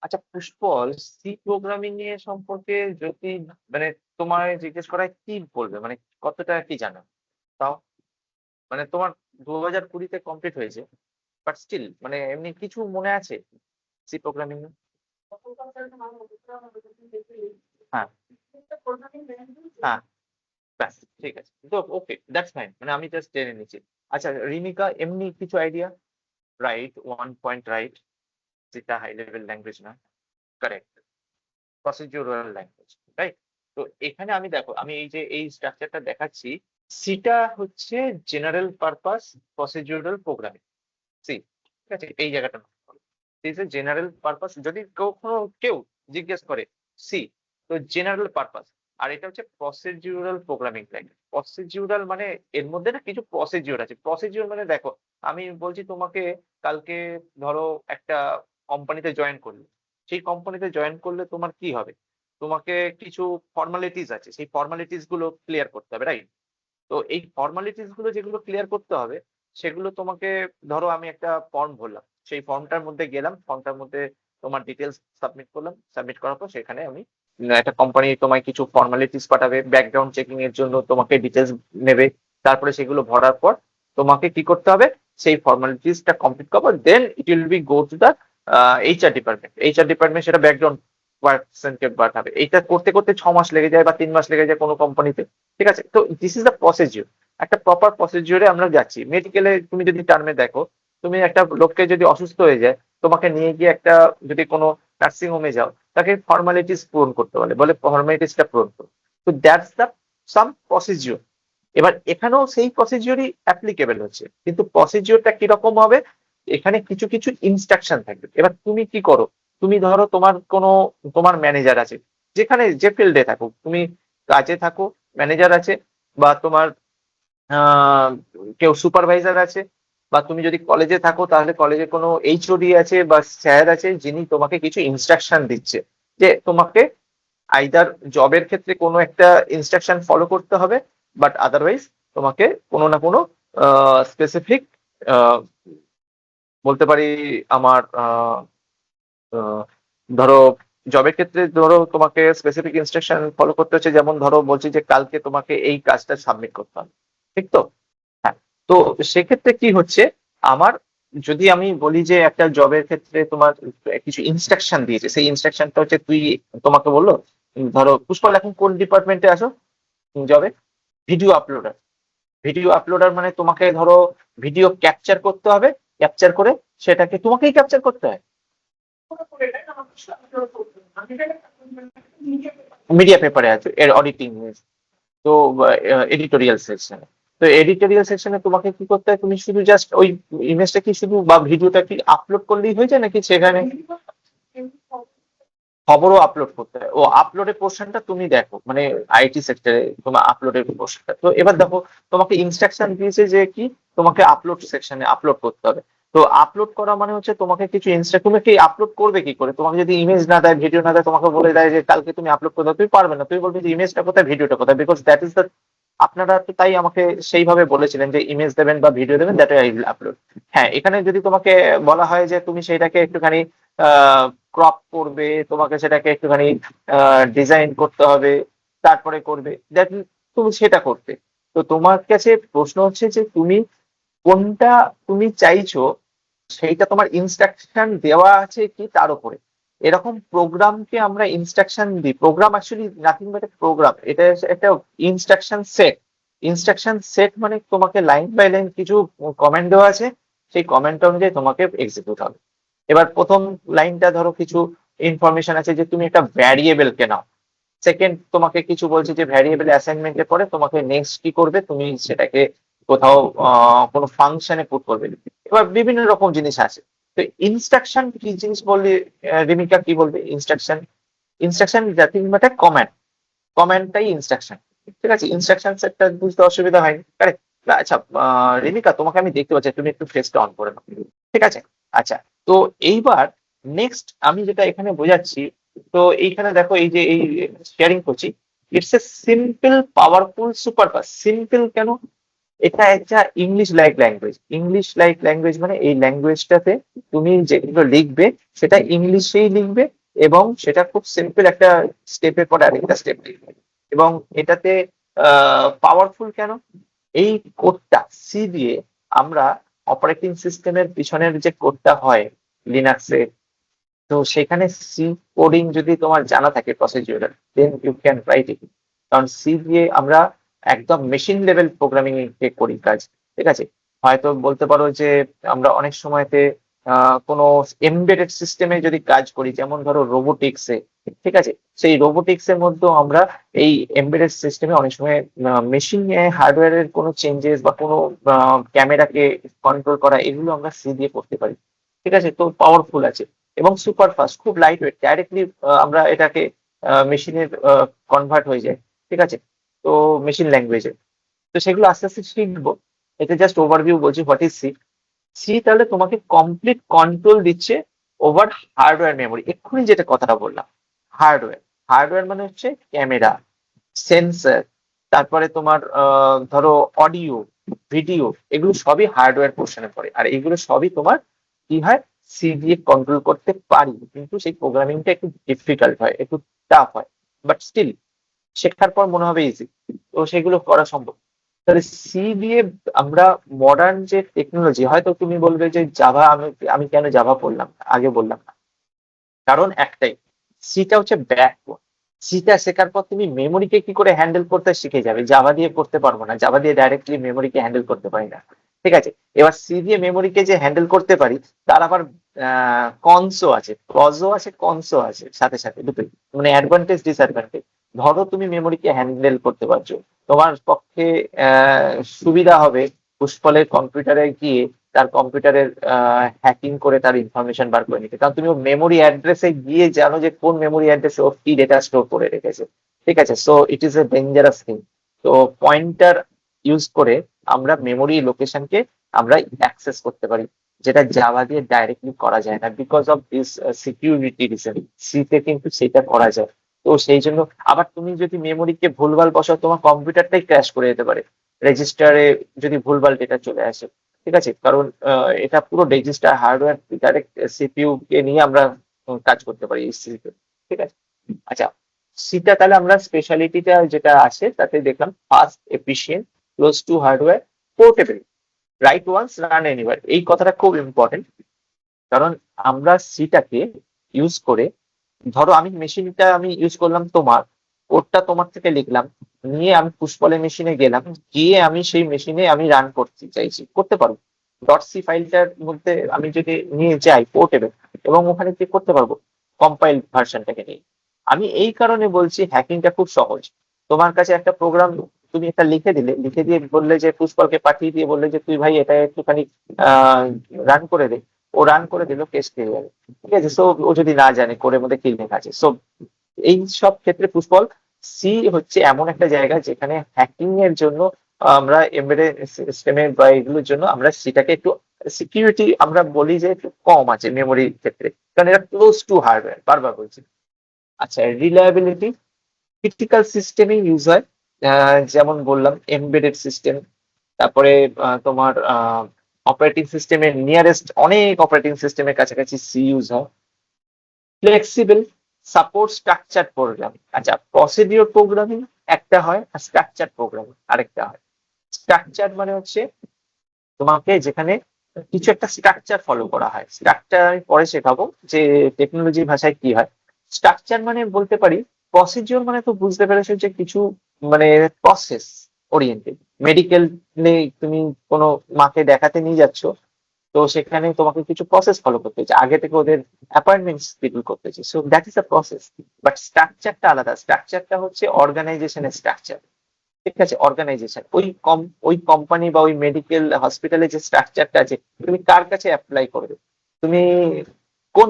আচ্ছা Pushpal, C programming এর সম্পর্কে যদি মানে তোমায় জিজ্ঞেস করা হয়, কি বলবে? মানে কতটা কি জানো তাও? মানে তোমার 2020-তে কমপ্লিট হয়েছে, বাট স্টিল মানে এমনি কিছু মনে আছে সি প্রোগ্রামিং এ? হ্যাঁ, হ্যাঁ, ব্যাস ঠিক আছে। তো ওকে, দ্যাটস ফাইন। মানে আমি জাস্ট জেনে নিচ্ছি। আচ্ছা রিমিকা, এমনি কিছু আইডিয়া? রাইট, 1 পয়েন্ট রাইট, যেটা হাই লেভেল ল্যাঙ্গুয়েজ না। Correct, procedural language, right? তো এখানে আমি দেখো, আমি এই যে এই স্ট্রাকচারটা দেখাচ্ছি, সিটা হচ্ছে general purpose procedural programming. C, ঠিক আছে, এই জায়গাটা ইজ এ জেনারেল পারপাস। যদি কখনো কেউ জিজ্ঞেস করে সি, তো জেনারেল পারপাস। আর এটা হচ্ছে প্রসিডিউরাল প্রোগ্রামিং ল্যাঙ্গুয়েজ। প্রসিডিউরাল মানে এর মধ্যে না কিছু প্রসিডিউর আছে। প্রসিডিউর মানে দেখো, আমি বলছি তোমাকে, কালকে ধরো একটা কোম্পানিতে জয়েন করলে, সেই কোম্পানিতে জয়েন করলে তোমার কি হবে? তোমাকে কিছু ফর্মালিটিস আছে, সেই ফর্মালিটিস গুলো ক্লিয়ার করতে হবে, রাইট? তো এই ফর্মালিটিস গুলো যেগুলো ক্লিয়ার করতে হবে, সেগুলো তোমাকে, ধরো আমি একটা ফর্ম ভরলাম, সেই ফর্মটার মধ্যে গেলাম, ফর্মটার মধ্যে তোমার ডিটেলস সাবমিট করলাম, সাবমিট করার পর সেখানে আমি একটা কোম্পানি তোমায় কিছু ফর্মালিটিস পাঠাবে, ব্যাকগ্রাউন্ড চেকিং এর জন্য তোমাকে ডিটেলস নেবে। তারপরে সেগুলো ভরার পর তোমাকে কি করতে হবে? সেই ফর্মালিটিসটা কমপ্লিট করবো, then it will be go to the HR department. HR department সেটা ব্যাকগ্রাউন্ড পার্সনকে পাঠাবে। এইটা করতে করতে 6 মাস লেগে যায় বা 3 মাস লেগে যায় কোনো কোম্পানিতে। ঠিক আছে, তো দিস ইজ দ্য প্রসিডিউর। একটা প্রপার প্রসিডিউরে আমরা যাচ্ছি। মেডিকেলে তুমি যদি টার্মে দেখো, তুমি একটা লোককে যদি অসুস্থ হয়ে যায়, তোমাকে নিয়ে গিয়ে একটা, যদি কোনো নার্সিং হোমে যাও, তাকে ফর্মালিটিস পূরণ করতে বলে, বলে ফর্মালিটিসটা পূরণ করো। তো দ্যাটস দ্য সাম প্রসিডিউর। এবার এখানেও সেই প্রসিডিউরই অ্যাপ্লিকেবল হচ্ছে, কিন্তু প্রসিডিউরটা কিরকম হবে? এখানে কিছু কিছু ইনস্ট্রাকশন থাকবে। এবার তুমি কি করো? তুমি ধরো তোমার কোনো, তোমার ম্যানেজার আছে, যেখানে যে ফিল্ডে থাকো, তুমি কাজে থাকো, ম্যানেজার আছে, বা তোমার আহ, কেউ সুপারভাইজার আছে, বা তুমি যদি কলেজে থাকো তাহলে কলেজে কোনো এইচওডি আছে বা স্যার আছে, যিনি তোমাকে কিছু ইনস্ট্রাকশন দিচ্ছে, যে তোমাকে আইদার জবের ক্ষেত্রে কোনো একটা ইনস্ট্রাকশন ফলো করতে হবে, বাট আদারওয়াইজ তোমাকে কোনো না কোনো স্পেসিফিক, বলতে পারি আমার আহ, ধরো জবের ক্ষেত্রে ধরো তোমাকে স্পেসিফিক ইনস্ট্রাকশন ফলো করতে হচ্ছে, যেমন ধরো বলছি যে কালকে তোমাকে এই কাজটা সাবমিট করতে হবে, ঠিক তো? হ্যাঁ। তো সেক্ষেত্রে কি হচ্ছে, আমার, যদি আমি বলি যে একটা জবের ক্ষেত্রে তোমার কিছু ইনস্ট্রাকশন দিয়েছে, সেই ইনস্ট্রাকশনটা হচ্ছে, তুই, তোমাকে বললো, ধরো পুষ্পল এখন কোন ডিপার্টমেন্টে আসো জবে? Video uploader. ভিডিও আপলোডার মানে তোমাকে ধরো ভিডিও ক্যাপচার করতে হবে, ক্যাপচার করে সেটাকে তোমাকেই ক্যাপচার করতে হয় মিডিয়া পেপারে আছে, এর অডিটিং, তো এডিটোরিয়াল সেকশনে। তো এডিটোরিয়াল সেকশনে তোমাকে কি করতে হয়? তুমি শুধু জাস্ট ওই ইমেজটা কি শুধু বা ভিডিওটা কি আপলোড করলেই হয়ে যায়, নাকি সেখানে খবরও আপলোড করতে হয়? ও আপলোডের পোর্শনটা তুমি দেখো, মানে আইটি সেক্টরে তোমার আপলোডের পোর্শনটা। তো এবার দেখো, তোমাকে ইনস্ট্রাকশন দিয়েছে যে কি, তোমাকে আপলোড সেকশনে আপলোড করতে হবে। তো আপলোড করা মানে হচ্ছে তোমাকে কিছু তুমি কি আপলোড করবে কি করে? তোমাকে যদি ইমেজ না দেয়, ভিডিও না দেয়, তোমাকে বলে দেয় যে কালকে তুমি আপলোড করে দাও, তুমি পারবে না। তুমি বলবে যে ইমেজটা কোথায়, ভিডিওটা কোথায়, বিকজ দ্যাট ইজ দ্য, আপনারা তো তাই আমাকে সেইভাবে বলেছিলেন যে ইমেজ দেবেন বা ভিডিও দেবেন, দ্যাট আই উইল আপলোড। হ্যাঁ, এখানে যদি তোমাকে বলা হয় যে তুমি সেটাকে একটুখানি ক্রপ করবে, তোমাকে সেটাকে একটুখানি ডিজাইন করতে হবে, তারপরে করবে, দেখ তুমি সেটা করতে। তো তোমার কাছে প্রশ্ন হচ্ছে যে তুমি কোনটা তুমি চাইছো, সেইটা তোমার ইনস্ট্রাকশন দেওয়া আছে কি তার উপরে। এরকম প্রোগ্রামকে আমরা ইনস্ট্রাকশন দিই। Program actually nothing but program. এটা হচ্ছে একটা ইনস্ট্রাকশন সেট। ইনস্ট্রাকশন সেট মানে তোমাকে লাইন বাই লাইন কিছু কমেন্ট দেওয়া আছে, সেই কমেন্ট অনুযায়ী তোমাকে এক্সিকিউট হবে। এবার প্রথম লাইনটা ধরো কিছু ইনফরমেশন আছে যে তুমি একটা ভ্যারিয়েবল কে নাও। সেকেন্ড তোমাকে কিছু বলছে যে ভ্যারিয়েবল অ্যাসাইনমেন্টের পরে তোমাকে নেক্সট কি করবে, তুমি সেটাকে কোথাও কোনো ফাংশনে পুট করবে। এবার বিভিন্ন রকম জিনিস আছে। তো ইনস্ট্রাকশন কি জিনিস বললে, রিমিকা কি বলবে? ইনস্ট্রাকশন, ইনস্ট্রাকশন জাতীয় একটা কমান্ড, কমান্ডটাই ইনস্ট্রাকশন। ঠিক আছে, ইনস্ট্রাকশন সেটটা বুঝতে অসুবিধা হয়নি, কারেক্ট? আচ্ছা রিমিকা, তোমাকে আমি দেখতে পাচ্ছি, তুমি একটু ফেসটা অন করে নাও, ঠিক আছে? আচ্ছা, তো এইবার নেক্সট আমি যেটা এখানে বোঝাচ্ছি, তো এইখানে দেখো, এই যে এই শেয়ারিং করছি, it's a simple powerful super fast. Simple কেন? এটা একটা English like language. English like language মানে এই ল্যাঙ্গুয়েজটাতে তুমি যেগুলো লিখবে সেটা ইংলিশেই লিখবে, এবং সেটা খুব সিম্পল, একটা স্টেপের পরে আরেকটা স্টেপ লিখবে। এবং এটাতে পাওয়ারফুল কেন, এই কোডটা সি দিয়ে আমরা অপারেটিং সিস্টেমের পিছনের যে কোডটা হয় লিনাক্সে, তো সেখানে সি কোডিং যদি তোমার জানা থাকে procedural, then you can write it. কারণ সি দিয়ে আমরা একদম মেশিন লেভেল প্রোগ্রামিং এ করি কাজ। ঠিক আছে, হয়তো বলতে পারো যে আমরা অনেক সময়তে কোনো এমবেডেড সিস্টেমে যদি কাজ করি, যেমন ধরো রোবোটিক্স এ, ঠিক আছে, সেই রোবোটিক্স এর মধ্যেও আমরা এই এমবেডেড সিস্টেমে অনেক সময় মেশিন হার্ডওয়্যারের কোনো চেঞ্জেস বা কোনো ক্যামেরাকে কন্ট্রোল করা, এগুলো আমরা সি দিয়ে করতে পারি। ঠিক আছে, তো পাওয়ারফুল আছে এবং সুপার ফাস্ট, খুব লাইট ওয়েট, ডাইরেক্টলি আমরা এটাকে মেশিনের কনভার্ট হয়ে যায়। ঠিক আছে, তো মেশিন ল্যাঙ্গুয়েজে, তো সেগুলো আস্তে আস্তে শিখবো। এটা জাস্ট ওভারভিউ বলছি হোয়াট ইজ সি। সি তাহলে তোমাকে কমপ্লিট কন্ট্রোল দিচ্ছে ওভার হার্ডওয়্যার মেমোরি। এক্ষুনি যেটা কথাটা বললাম, হার্ডওয়্যার, হার্ডওয়্যার মানে হচ্ছে ক্যামেরা, সেন্সর, তারপরে তোমার ধরো অডিও, ভিডিও, এগুলো সবই হার্ডওয়্যার পোর্শনে পড়ে। আর এগুলো সবই তোমার কি হয়, সি দিয়ে কন্ট্রোল করতে পারি, কিন্তু সেই প্রোগ্রামিংটা একটু ডিফিকাল্ট হয়, একটু টাফ হয়, বাট স্টিল শেখার পর মনে হবে ইজি। তো সেগুলো করা সম্ভব। তাহলে সি দিয়ে আমরা মডার্ন যে টেকনোলজি, হয়তো তুমি বলবে যে জাভা, আমি আমি কেন জাভা পড়লাম, আগে বললাম না। কারণ একটাই, সিটা হচ্ছে ব্যাকবোন। সিটা শেখার পর তুমি মেমোরিকে কি করে হ্যান্ডেল করতে শিখে যাবে, জাভা দিয়ে করতে পারবো না, জাভা দিয়ে ডাইরেক্টলি মেমোরিকে হ্যান্ডেল করতে পারি না। ঠিক আছে, এবার সি দিয়ে মেমোরিকে যে হ্যান্ডেল করতে পারি, তার আবার কনসও আছে, প্রজও আছে, কনসও আছে, সাথে সাথে দুটোই, মানে অ্যাডভান্টেজ ডিসঅ্যাডভান্টেজ। ধরো তুমি মেমোরিকে হ্যান্ডেল করতে পারছো, তোমার পক্ষে সুবিধা হবে পুষ্পলের কম্পিউটারে গিয়ে তার কম্পিউটারের হ্যাকিং করে তার ইনফরমেশন বার করে নিতে, কারণ তুমি মেমোরি অ্যাড্রেসে গিয়ে জানো যে কোন মেমোরি অ্যাড্রেসে ও কি ডেটা স্টোর করে রেখেছে। ঠিক আছে, so it is a dangerous thing. তো পয়েন্টার ইউজ করে আমরা মেমোরি লোকেশনকে আমরা অ্যাক্সেস করতে পারি, যেটা জাভা দিয়ে ডাইরেক্টলি করা যায় না, because of this security reason. সিতে কিন্তু সেটা করা যায়। তো সেই জন্য আবার তুমি যদি মেমোরিকে ভুলভাল বসাও, তোমার কম্পিউটারটাই ক্র্যাশ করে যেতে পারে, রেজিস্টারে যদি ভুলভাল ডেটা চলে আসে। ঠিক আছে, কারণ এটা পুরো রেজিস্টার হার্ডওয়্যার, ডাইরেক্ট সিপিইউ কে নিয়ে আমরা কাজ করতে পারি এই সিতে। ঠিক আছে, আচ্ছা, সিটা তাহলে আমরা স্পেশালিটিটা যেটা আছে তাতে দেখলাম fast, efficient, close to hardware, portable, write once, run anywhere. এই কথাটা খুব ইম্পর্টেন্ট, কারণ আমরা সিটাকে ইউজ করে, ধরো আমি মেশিনটা আমি ইউজ করলাম তোমার, কোডটা তোমার থেকে লিখলাম, নিয়ে আমি পুষ্পলের মেশিনে গেলাম, গিয়ে আমি সেই মেশিনে আমি রান করতে চাইছি, করতে পারবো। ডট সি ফাইলটার মধ্যে আমি যদি নিয়ে যাই পোর্টেবল, এবং ওখানে কি করতে পারবো, কম্পাইল ভার্সনটাকে নিয়ে। আমি এই কারণে বলছি হ্যাকিংটা খুব সহজ। তোমার কাছে একটা প্রোগ্রাম তুমি একটা লিখে দিলে, লিখে দিয়ে বললে যে পুষ্পলকে পাঠিয়ে দিয়ে বললে যে তুই ভাই এটা একটুখানি রান করে দে, ও রান করে দিল, কেস খেয়ে যাবে। ঠিক আছে, সো ও যদি না জানে কোডের মধ্যে কি লেখা আছে, সো এই সব ক্ষেত্রে পুষ্পল সি হচ্ছে এমন একটা জায়গা যেখানে হ্যাকিং এর জন্য আমরা এমবেডেড সিস্টেমের বা এগুলোর জন্য আমরা সেটাকে একটু সিকিউরিটি আমরা বলি যে একটু কম আছে মেমোরির ক্ষেত্রে, কারণ এটা ক্লোজ টু হার্ডওয়্যার, বারবার বলছি। আচ্ছা, রিলায়েবিলিটি, ক্রিটিক্যাল সিস্টেমে ইউজ হয়, যেমন বললাম এমবেডেড সিস্টেম, তারপরে তোমার অপারেটিং সিস্টেমের নিয়ারেস্ট অনেক অপারেটিং সিস্টেমের কাছাকাছি সি ইউজ হয়। Flexible, support structure program. আচ্ছা, প্রসিডিওর প্রোগ্রামিং একটা হয়, আর স্ট্রাকচার প্রোগ্রামিং আরেকটা হয়। স্ট্রাকচার মানে হচ্ছে তোমাকে যেখানে কিছু একটা স্ট্রাকচার ফলো করা হয়, স্ট্রাকচার আমি পরে শেখাবো যে টেকনোলজির ভাষায় কি হয়। স্ট্রাকচার মানে বলতে পারি, প্রসিডিওর মানে তো বুঝতে পেরেছো যে কিছু মানে প্রসেস ওরিয়েন্টেড। মেডিকেল তুমি কোনো মাকে দেখাতে নিয়ে যাচ্ছ, তো সেখানে তোমাকে কিছু প্রসেস ফলো করতে হচ্ছে, আগে থেকে ওদের অ্যাপয়েন্টমেন্ট শিডিউল করতে হচ্ছে, so that is a process. But স্ট্রাকচারটা আলাদা, স্ট্রাকচারটা হচ্ছে অর্গানাইজেশনের স্ট্রাকচার। ঠিক আছে, অর্গানাইজেশন, ওই কোম্পানি বা ওই মেডিকেল হসপিটালে যে স্ট্রাকচারটা আছে, তুমি কার কাছে অ্যাপ্লাই করবে, তুমি কোন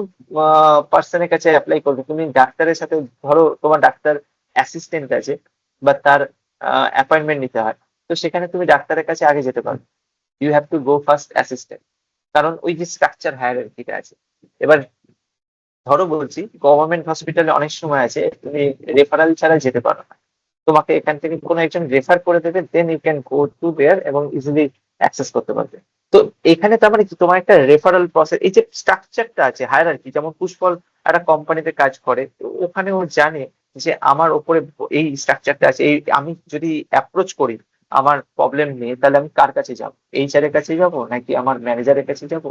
পার্সনের কাছে অ্যাপ্লাই করবে, তুমি ডাক্তারের সাথে, ধরো তোমার ডাক্তার অ্যাসিস্ট্যান্ট আছে বা তার অ্যাপয়েন্টমেন্ট নিতে হয়, তো সেখানে তুমি ডাক্তারের কাছে আগে যেতে পারো, you have to go first assistant, কারণ ওই যে স্ট্রাকচার হায়ারার্কিটা আছে। এবার ধরো বলছি গভর্নমেন্ট হসপিটালে অনেক সময় আছে তুমি রেফারেল ছাড়া যেতে পারো না, তোমাকে এখান থেকে কোনো একজন রেফার করে দেবে, then you can go to there এবং ইজিলি অ্যাক্সেস করতে পারবে। তো এখানে তার মানে কি, তোমার একটা রেফারেল প্রসেস, এই যে স্ট্রাকচারটা আছে হায়ারার্কি, যেমন পুষ্পল একটা কোম্পানিতে কাজ করে, তো ওখানে ও জানে যে আমার ওপরে এই স্ট্রাকচারটা আছে, এই আমি যদি অ্যাপ্রোচ করি আমার প্রবলেম নিয়ে, তাহলে আমি কার কাছে যাব, এইচআর এর কাছে যাব নাকি আমার ম্যানেজারের কাছে যাব?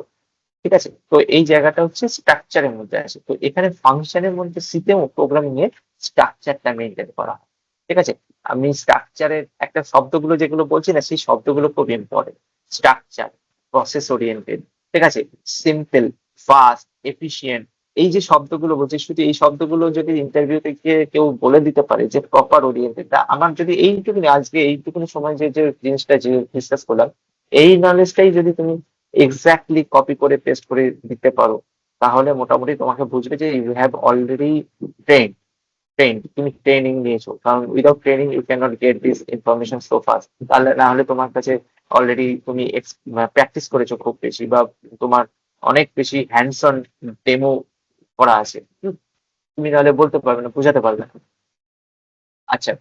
ঠিক আছে, তো এই জায়গাটা হচ্ছে স্ট্রাকচারের মধ্যে আছে। তো এখানে ফাংশনের মধ্যে সিস্টেম ও প্রোগ্রামিং এর স্ট্রাকচারটা মেনটেন করা হয়। ঠিক আছে, আমি স্ট্রাকচারের একটা শব্দগুলো যেগুলো বলছি না, সেই শব্দগুলো খুব ইম্পর্টেন্ট। স্ট্রাকচার, প্রসেস ওরিয়েন্টেড, ঠিক আছে, সিম্পল, ফাস্ট, এফিসিয়েন্ট, এই যে শব্দগুলো বলছি, শুধু এই শব্দগুলো যদি ইন্টারভিউতে গিয়ে কেউ বলে দিতে পারে যে প্রপার ওরিয়েন্টেড, আমার যদি এইটুকুনি আজকে এইটুকুনি সময় যে যে জিনিসটা যে ডিসকাস করলাম, এই নলেজটাই যদি তুমি এক্স্যাক্টলি কপি করে পেস্ট করে দিতে পারো, তাহলে মোটামুটি তোমাকে বুঝবে যে you have already train train তুমি ট্রেনিং নিয়েছো, কারণ without training you can not get this information so fast. তাহলে না হলে তোমার কাছে অলরেডি তুমি প্র্যাকটিস করেছো খুব বেশি, বা তোমার অনেক বেশি হ্যান্ডস অন ডেমো করা আছে, তুমি তাহলে বলতে পারবে না, বোঝাতে পারবে না। আচ্ছা,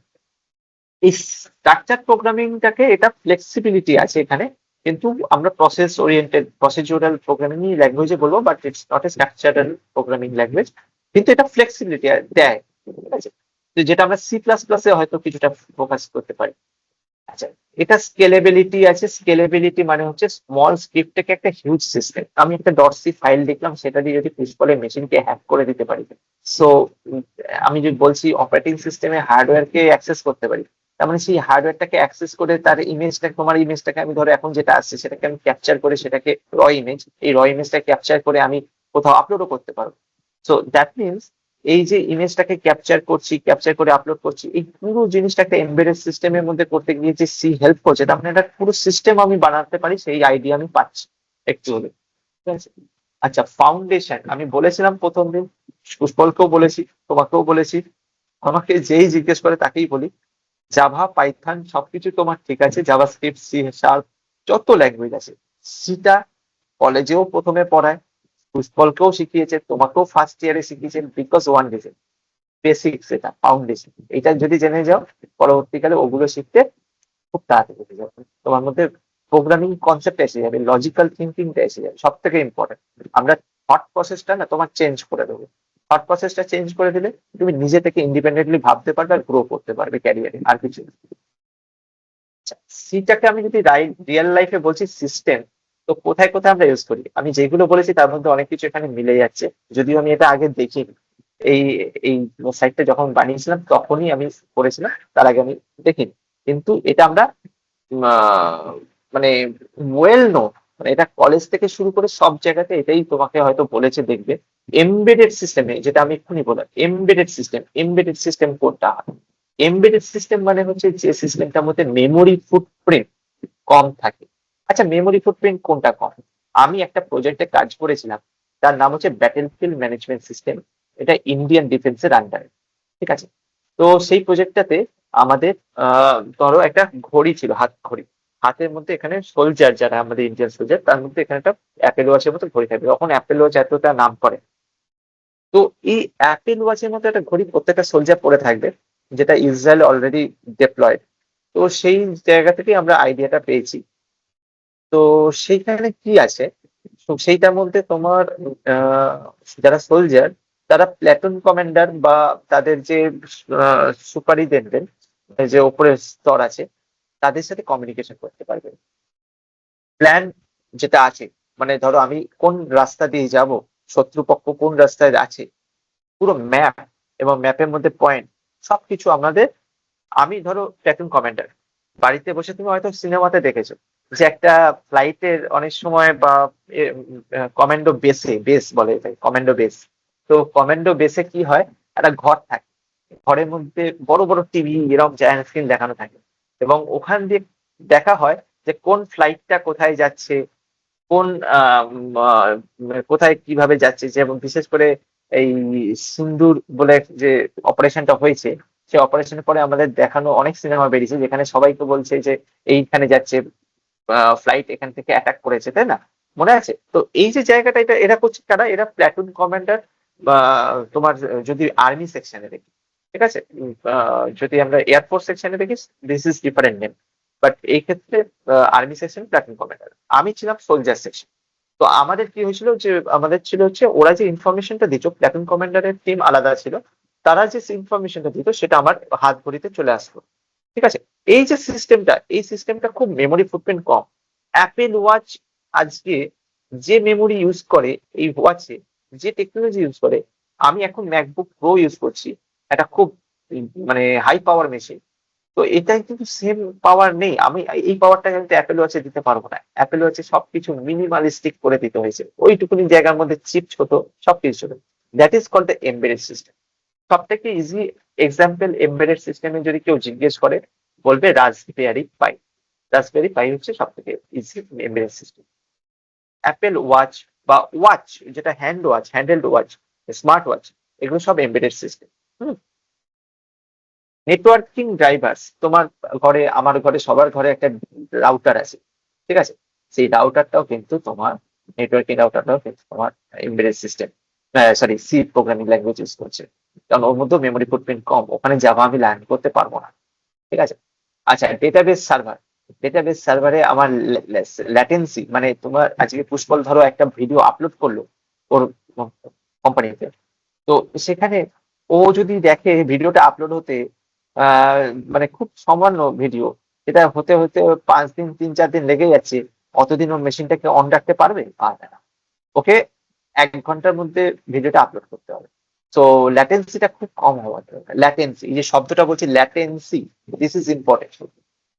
এই স্ট্রাকচার প্রোগ্রামিংটাকে, এটা ফ্লেক্সিবিলিটি আছে এখানে, কিন্তু আমরা প্রসেস ওরিয়েন্টেড প্রসিডিউরাল প্রোগ্রামিং ল্যাঙ্গুয়েজে বলবো, but it's not a structural programming language. কিন্তু এটা ফ্লেক্সিবিলিটি দেয়, ঠিক আছে, তো যেটা আমরা সি প্লাস প্লাসে হয়তো কিছুটা ফোকাস করতে পারি। আচ্ছা, এটা স্কেলেবিলিটি আছে। স্কেলেবিলিটি মানে হচ্ছে স্মল স্ক্রিপ্টটাকে একটা হিউজ সিস্টেম, আমি একটা ডট সি ফাইল দেখলাম, সেটা দিয়ে যদি পুষ্পলের মেশিনকে হ্যাক করে দিতে পারি, সো আমি যদি বলছি অপারেটিং সিস্টেমে হার্ডওয়্যারকে অ্যাক্সেস করতে পারি, তার মানে সেই হার্ডওয়্যারটাকে অ্যাক্সেস করে তার ইমেজটা, তোমার ইমেজটাকে আমি ধরো এখন যেটা আসছে সেটাকে আমি ক্যাপচার করে, সেটাকে র ইমেজ, এই র ইমেজটা ক্যাপচার করে আমি কোথাও আপলোডও করতে পারবো। সো দ্যাট মিনস এই যে ইমেজটাকে ক্যাপচার করছি, ক্যাপচার করে আপলোড করছি, এই পুরো জিনিসটা একটা এমবেডেড সিস্টেমের মধ্যে করতে গিয়ে যে সি হেল্প করছে, তার মানে একটা পুরো সিস্টেম আমি বানাতে পারি, সেই আইডিয়া আমি পাচ্ছি একটু হলে। ঠিক আছে, আচ্ছা, ফাউন্ডেশন আমি বলেছিলাম প্রথম দিন, পুষ্পলকেও বলেছি, তোমাকেও বলেছি, আমাকে যেই জিজ্ঞেস করে তাকেই বলি, জাভা পাইথন সবকিছু তোমার ঠিক আছে, জাভা স্ক্রিপ্ট, সি শার্প, যত ল্যাঙ্গুয়েজ আছে, সিটা কলেজেও প্রথমে পড়ায়, পুষ্পলকেও শিখিয়েছে, তোমাকেও ফার্স্ট ইয়ারে শিখিয়েছে, বিকজ ওয়ান রিজন, বেসিক্স, এটা ফাউন্ডেশন, এটা যদি জেনে যাও পরবর্তীকালে ওগুলো শিখতে খুব তাড়াতাড়ি হয়ে যাবে, তোমার মধ্যে প্রোগ্রামিং কনসেপ্ট এসে যাবে, লজিক্যাল থিঙ্কিংটা এসে যাবে, সব থেকে ইম্পর্টেন্ট। আমরা থট প্রসেসটা না তোমার চেঞ্জ করে দেবো, থট প্রসেসটা চেঞ্জ করে দিলে তুমি নিজে থেকে ইন্ডিপেন্ডেন্টলি ভাবতে পারবে আর গ্রো করতে পারবে ক্যারিয়ারে, আর কিছু না। আচ্ছা, সিটাকে আমি যদি রিয়েল লাইফে বলছি সিস্টেম, তো কোথায় কোথায় আমরা ইউজ করি, আমি যেগুলো বলেছি তার মধ্যে অনেক কিছু এখানে মিলে যাচ্ছে, যদিও আমি এটা আগে দেখিনি। এই এই সাইটটা যখন বানিয়েছিলাম তখনই আমি করেছিলাম, তার আগে আমি দেখিনি। কিন্তু এটা আমরা মানে ওয়েল নো, মানে এটা কলেজ থেকে শুরু করে সব জায়গাতে এটাই তোমাকে হয়তো বলেছে, দেখবে এমবেডেড সিস্টেমে, যেটা আমি এক্ষুনি বললাম, এমবেডেড সিস্টেম কোনটা হয়? এমবেডেড সিস্টেম মানে হচ্ছে যে সিস্টেমটার মধ্যে মেমোরি ফুটপ্রিন্ট কম থাকে। আচ্ছা, মেমোরি ফুটপ্রিন্ট কোনটা কম? আমি একটা প্রজেক্টে কাজ করেছিলাম, তার নাম হচ্ছে ব্যাটেলফিল্ড ম্যানেজমেন্ট সিস্টেম, এটা ইন্ডিয়ান ডিফেন্সের আন্ডারে। ঠিক আছে, তো সেই প্রজেক্টটাতে আমাদের ধরো একটা ঘড়ি ছিল, হাত ঘড়ি, হাতের মধ্যে এখানে সোলজার যারা আমাদের ইন্ডিয়ান সোলজার, তার মধ্যে এখানে একটা অ্যাপেল ওয়াচের মতো ঘড়ি থাকবে, তখন অ্যাপেল ওয়াচ এতটা নাম করে। তো এই অ্যাপেল ওয়াচের মতো একটা ঘড়ি প্রত্যেকটা সোলজার পরে থাকবে, যেটা ইসরায়েল অলরেডি ডেপ্লয়েড। তো সেই জায়গা থেকে আমরা আইডিয়াটা পেয়েছি। তো সেইখানে কি আছে, তো সেইটার মধ্যে তোমার আহ, যারা সোলজার, তারা প্ল্যাটুন কমান্ডার বা তাদের যে সুপারিনটেন্ডেন্ট, যে উপরের স্তর আছে, তাদের সাথে কমিউনিকেশন করতে পারবে। প্ল্যান যেটা আছে, মানে ধরো আমি কোন রাস্তা দিয়ে যাব, শত্রুপক্ষ কোন রাস্তায় আছে, পুরো ম্যাপ, এবং ম্যাপের মধ্যে পয়েন্ট, সবকিছু আমাদের। আমি ধরো প্ল্যাটুন কমান্ডার, বাড়িতে বসে তুমি হয়তো সিনেমাতে দেখেছো যে একটা ফ্লাইটের অনেক সময় বা কমান্ডো বেসে, বেস বলে এটাকে, কমান্ডো বেস। তো কমান্ডো বেসে কি হয়, একটা ঘর থাকে, ঘরের মধ্যে বড় বড় টিভি, এরকম জায়ান্ট স্ক্রিন দেখানো থাকে, এবং ওখান দিয়ে দেখা হয় যে কোন ফ্লাইটটা কোথায় যাচ্ছে, কোন কোথায় কিভাবে যাচ্ছে, যেমন বিশেষ করে এই সিন্দুর বলে যে অপারেশনটা হয়েছে, সেই অপারেশনের পরে আমাদের দেখানো অনেক সিনেমা বেরিয়েছে, যেখানে সবাইকে বলছে যে এইখানে যাচ্ছে ফ্লাইট, এখান থেকে অ্যাটাক করেছে, তাই না? মনে আছে তো? এই যে জায়গাটা, এটা এরা করছে কারা, এরা প্ল্যাটুন কমান্ডার, বা তোমার যদি আর্মি সেকশনে দেখি, ঠিক আছে? যদি আমরা এয়ারফোর্স সেকশনে দেখি, this is different name, but এই ক্ষেত্রে আর্মি সেকশন প্ল্যাটুন কমান্ডার, আমি ছিলাম সোলজার সেকশন। তো আমাদের কি হয়েছিল যে আমাদের ছিল হচ্ছে ওরা যে ইনফরমেশনটা দিত, প্ল্যাটুন কমান্ডারের টিম আলাদা ছিল, তারা যে ইনফরমেশনটা দিত সেটা আমার হাত ঘড়িতে চলে আসতো। ঠিক আছে? এই যে সিস্টেমটা, এই সিস্টেমটা খুব মেমোরি ফুটপ্রিন্ট কম। অ্যাপেল ওয়াচ আজকে যে মেমোরি ইউজ করে, এই ওয়াচে যে টেকনোলজি ইউজ করে, আমি এখন ম্যাকবুক প্রো ইউজ করছি, এটা খুব মানে হাই পাওয়ার মেশিন। তো এটাই কিন্তু সেম পাওয়ার নেই, আমি এই পাওয়ারটা কিন্তু অ্যাপেল ওয়াচে দিতে পারবো না। অ্যাপেল ওয়াচে সবকিছু মিনিমালিস্টিক করে দিতে হয়েছে, ওইটুকুনি জায়গার মধ্যে চিপ ছোট, সবকিছু ছোট। That is called the embedded system. সব থেকে ইজি এক্সাম্পল এমবেডেড সিস্টেমে যদি কেউ জিজ্ঞেস করে, বলবে রাসবেরি পাই। রাসবেরি পাই হচ্ছে সব থেকে easy embedded system. Apple watch বা ওয়াচ, যেটা hand watch, handled watch, smart watch, এগুলো সব এমবেডেড সিস্টেম। নেটওয়ার্কিং ড্রাইভার্স, তোমার ঘরে, আমার ঘরে, সবার ঘরে একটা রাউটার আছে। ঠিক আছে? সেই রাউটারটাও কিন্তু তোমার, নেটওয়ার্কিং রাউটারটাও কিন্তু তোমার embedded system, sorry, C programming language use করছে। কারণ ওর মধ্যেও মেমোরি ফুটপ্রিন্ট কম, ওখানে জাভা আমি ল্যান্ড করতে পারবো না। ঠিক আছে? আচ্ছা, ডেটাবেস সার্ভার, ডেটাবেস সার্ভারে আমার ল্যাটেন্সি, মানে তোমার আজকে পুষ্পল ধরো একটা ভিডিও আপলোড করলো ওর কোম্পানিতে, তো সেখানে ও যদি দেখে ভিডিওটা আপলোড হতে আহ মানে খুব সামান্য ভিডিও, এটা হতে হতে 5 দিন, 3-4 দিন লেগে যাচ্ছে, অতদিন ওর মেশিনটাকে অন রাখতে পারবে না। ওকে 1 ঘন্টার মধ্যে ভিডিওটা আপলোড করতে হবে। তো ল্যাটেন্সিটা খুব কম হওয়ার দরকার। ল্যাটেন্সি, এই যে শব্দটা বলছি ল্যাটেন্সি, দিস ইজ ইম্পর্টেন্ট।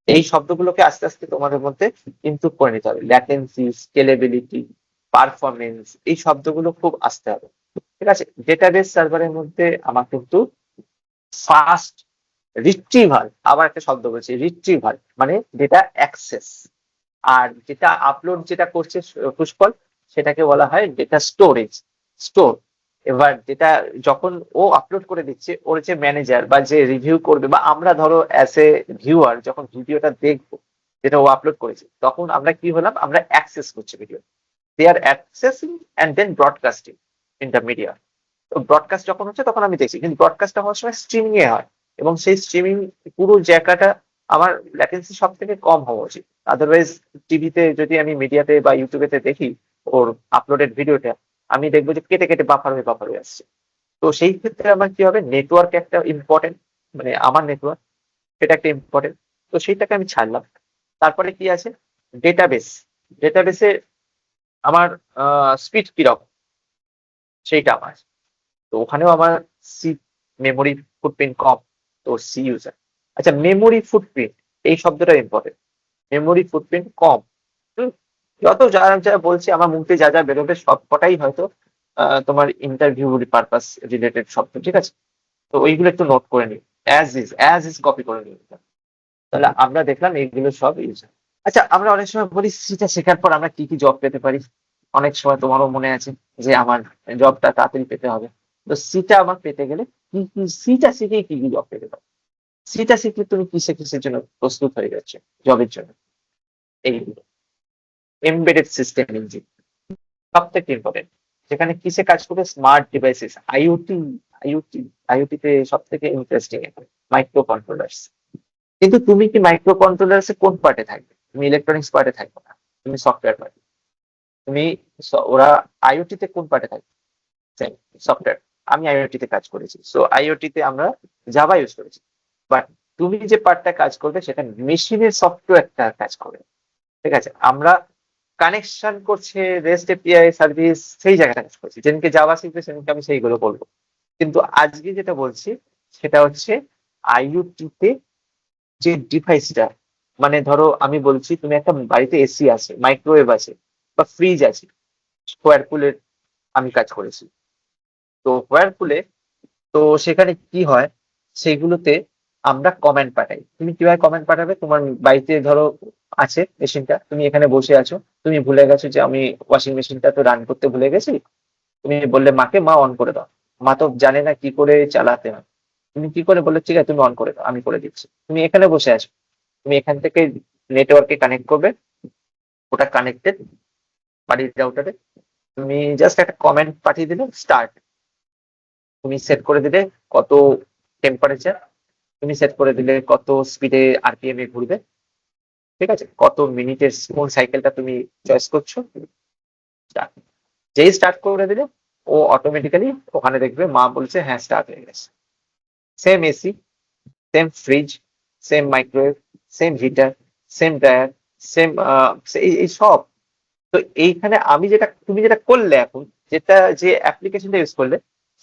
এই শব্দগুলোকে আস্তে আস্তে তোমাদের মধ্যে ইমপ্রুভ করে নিতে হবে। ল্যাটেন্সি, স্কেলেবিলিটি, পারফরমেন্স, এই শব্দগুলো খুব আসতে হবে। ঠিক আছে? ডেটাবেস সার্ভারের মধ্যে আমার কিন্তু ফাস্ট রিট্রিভাল, আবার একটা শব্দ বলছি, রিট্রিভাল মানে ডেটা অ্যাক্সেস। আর যেটা আপলোড যেটা করছে পুষ্পল, সেটাকে বলা হয় ডেটা স্টোরেজ, স্টোর। এবার যেটা যখন ও আপলোড করে দিচ্ছে, ওর যে ম্যানেজার বা যে রিভিউ করবে, বা আমরা ধরো অ্যাজ এ ভিউয়ার যখন ভিডিওটা দেখবো, যেটা ও আপলোড করেছে, তখন আমরা কি হলাম, আমরা অ্যাক্সেস করছি video. They are accessing and then broadcasting in the media. তো ব্রডকাস্ট যখন হচ্ছে তখন আমি দেখছি, কিন্তু ব্রডকাস্টটা হওয়ার সময় স্ট্রিমিং এ হয়, এবং সেই স্ট্রিমিং পুরো জায়গাটা আমার ল্যাটেন্সি সব থেকে কম হওয়া উচিত। আদারওয়াইজ টিভিতে যদি আমি মিডিয়াতে বা ইউটিউবেতে দেখি ওর আপলোডেড ভিডিওটা, আমি দেখবো যে কেটে কেটে বাফার হয়ে আসছে। তো সেই ক্ষেত্রে আমার কি হবে, নেটওয়ার্ক একটা ইম্পর্টেন্ট, মানে আমার নেটওয়ার্ক, সেটা একটা ইম্পর্টেন্ট। তো সেইটাকে আমি ছাড়লাম। তারপরে কি আছে, ডেটাবেস। ডেটাবেসে আমার স্পিড কিরকম, সেইটা আমার, তো ওখানেও আমার সি মেমোরি ফুটপ্রিন্ট কম, তো সি ইউজার। আচ্ছা, মেমোরি ফুটপ্রিন্ট, এই শব্দটা ইম্পর্টেন্ট। মেমোরি ফুটপ্রিন্ট কম। হুম, যত যা যা বলছি আমার মুখ দিয়ে যা যা বেরোবে সব কটাই হয়তো তোমার ইন্টারভিউ পারপাস রিলেটেড শব্দ। ঠিক আছে? তো ওইগুলো একটু নোট করে নিই, অ্যাজ ইজ কপি করে নিই। তাহলে আমরা দেখলাম এইগুলো সব ইউজার। আচ্ছা, আমরা অনেক সময় বলি সিটা শেখার পর আমরা কি কি জব পেতে পারি। অনেক সময় তোমারও মনে আছে যে আমার জবটা তাড়াতাড়ি পেতে হবে। তো সিটা আমার পেতে গেলে কি কি, সিটা শিখে কি কি জব পেতে পারি? সিটা শিখলে তুমি কিসের জন্য প্রস্তুত হয়ে যাচ্ছে জবের জন্য? এইগুলো এমবেডেড সিস্টেম ইঞ্জিন সব থেকে ইম্পর্টেন্ট। যেখানে কিসে কাজ করবে, smart devices, IoT. IoT, IoT তে সব থেকে ইন্টারেস্টিং মাইক্রো কন্ট্রোলার্স। কিন্তু তুমি কি মাইক্রো কন্ট্রোলার্স কোন পার্টে থাকবে? তুমি ইলেকট্রনিক্স পার্টে থাকবে না, তুমি সফটওয়্যার পার্টে। তুমি ওরা আইওটি তে কোন পার্টে থাকবে? সফটওয়্যার। আমি আইওটি তে কাজ করেছি, সো আইওটি তে আমরা জাভা ইউজ করেছি। বাট তুমি যে পার্টটা কাজ করবে সেটা মেশিনের সফটওয়্যারটা কাজ করবে। ঠিক আছে? আমরা কানেকশন করছে রেস্ট এপিআই সার্ভিস, সেই জায়গাটা কাজ করছি। যেদিনকে জাভা শিখবে সেদিনকে আমি সেইগুলো বলবো। কিন্তু আজকে যেটা বলছি সেটা হচ্ছে আইওটি তে যে ডিভাইসটা, মানে ধরো আমি বলছি তুমি একটা বাড়িতে এসি আছে, মাইক্রোওয়েভ আছে, বা ফ্রিজ আছে। হোয়ারপুলের আমি কাজ করেছি। তো হোয়ারপুলে, তো সেখানে কি হয়, সেগুলোতে আমরা কমেন্ট পাঠাই। তুমি কিভাবে কমেন্ট পাঠাবে, তোমার বাড়িতে ধরো আছে মেশিনটা, তুমি এখানে বসে আছো, তুমি ভুলে গেছো যে আমি ওয়াশিং মেশিনটা তো রান করতে ভুলে গেছি। তুমি বললে মাকে, মা অন করে দাও। মা তো জানে না কি করে চালাতে হয়। তুমি কি করে বললে, ঠিক আছে তুমি অন করে দাও, আমি করে দিচ্ছি। তুমি এখানে বসে আছো, তুমি এখান থেকে নেটওয়ার্কে কানেক্ট করবে, ওটা কানেক্টেড বাড়ির রাউটারে। তুমি জাস্ট একটা কমেন্ট পাঠিয়ে দিলে, স্টার্ট। তুমি সেট করে দিলে কত টেম্পারেচার তুমি সেট করে দিলে কত স্পিডে আরপিএম এ ঘুরবে, ঠিক আছে, কত মিনিটের কোন সাইকেলটা তুমি চয়েস করছো, start। যেই স্টার্ট করে দিলে ও অটোমেটিক্যালি ওখানে দেখবে মা বলছে হ্যাঁ স্টার্ট হয়ে গেছে। Same AC, same fridge, same microwave, same heater, same dryer, same এই সব। তো এইখানে আমি যেটা তুমি যেটা করলে এখন, যেটা যে অ্যাপ্লিকেশনটা ইউজ করলে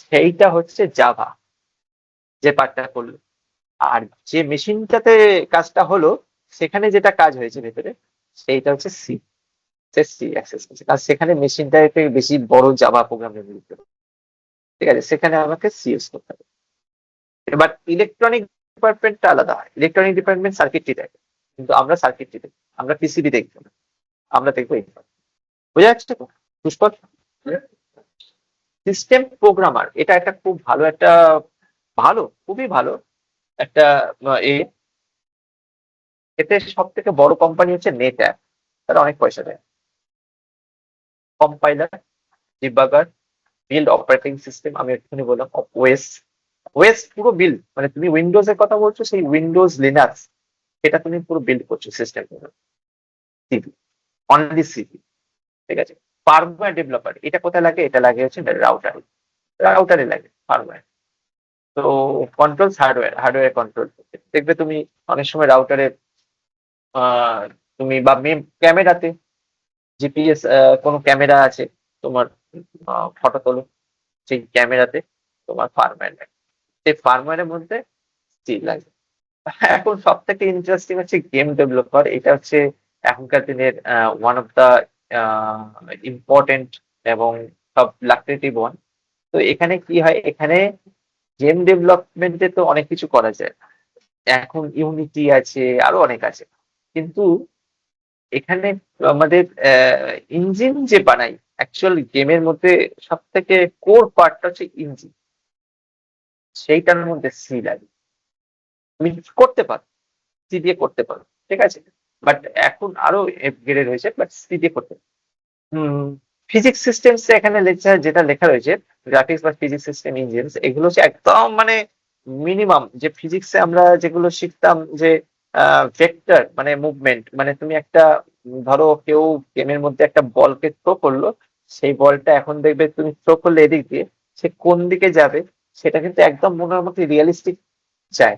সেইটা হচ্ছে জাভা, যে পার্টটা করলো। আর যে মেশিনটাতে কাজটা হলো সেখানে যেটা কাজ হয়েছে ভেতরে সেইটা হচ্ছে সি, সি অ্যাক্সেস করছে, কারণ সেখানে মেশিনটা একটু বেশি বড় জাভা প্রোগ্রাম লিখতে হবে, ঠিক আছে, সেখানে আমাকে সি ইউজ করতে হবে। এবার ইলেকট্রনিক ডিপার্টমেন্টটা আলাদা হয়, ইলেকট্রনিক ডিপার্টমেন্ট সার্কিটরি দেখে, কিন্তু আমরা সার্কিটরি দেখি, আমরা পিসিবি দেখবো না, আমরা দেখবো এই part। বোঝা যাচ্ছে তো পুষ্পক? সিস্টেম প্রোগ্রামার এটা একটা খুব ভালো একটা, ভালো খুবই ভালো একটা এতে সব থেকে বড় কোম্পানি হচ্ছে নেট অ্যাপ, তারা অনেক পয়সা দেয়। Compiler, debugger, build operating system, আমি এক্ষুনি বললাম ওএস, ওএস পুরো বিল্ড, মানে তুমি উইন্ডোজ এর কথা বলছো, সেই উইন্ডোজ লিনাক্স এটা তুমি পুরো বিল্ড করছো সিস্টেম, সিপি, অনলি সিপি, ঠিক আছে। ফার্মওয়্যার ডেভেলপার এটা কোথায় লাগে, এটা লাগে হচ্ছে রাউটারে, রাউটারে লাগে ফার্মওয়্যার। তো কন্ট্রোলস হার্ডওয়্যার, হার্ডওয়্যার কন্ট্রোল দেখবে তুমি অনেক সময় রাউটারে তুমি বা ক্যামেরাতে জিপিএস, কোনো ক্যামেরা আছে তোমার, ফটো তোলো, সেই ক্যামেরাতে তোমার ফার্মওয়্যার লাগে, সেই ফার্মওয়্যারের মধ্যে সি লাগে। এখন সব থেকে ইন্টারেস্টিং হচ্ছে গেম ডেভেলপার, এটা হচ্ছে এখনকার দিনের ওয়ান অফ দা ইম্পর্টেন্ট এবং সব লাক্রেটিভ ওয়ান। তো এখানে কি হয়, এখানে গেম ডেভেলপমেন্টে তো অনেক কিছু করা যায়, এখন ইউনিটি আছে আরো অনেক আছে, কিন্তু এখানে আমাদের ইঞ্জিন যে বানাই অ্যাকচুয়াল গেমের মধ্যে সব থেকে কোর পার্টটা হচ্ছে ইঞ্জিন, সেইটার মধ্যে সি লাগে। তুমি করতে পারো, সি দিয়ে করতে পারো, ঠিক আছে, বাট এখন আরো আপগ্রেড হয়েছে, বাট সি দিয়ে করতে পারো। ফিজিক্স সিস্টেমস এখানে লেখা, যেটা লেখা রয়েছে গ্রাফিক্স বা ফিজিক্স সিস্টেম ইঞ্জিনস, এগুলো হচ্ছে একদম মানে মিনিমাম, যে ফিজিক্সে আমরা যেগুলো শিখতাম যে ভেক্টর মানে মুভমেন্ট, মানে তুমি একটা ধরো কেউ গেমের মধ্যে একটা বলকে থ্রো করলো, সেই বলটা এখন দেখবে তুমি থ্রো করলে এদিক দিয়ে সে কোন দিকে যাবে সেটা কিন্তু একদম মনের মতো রিয়েলিস্টিক চায়।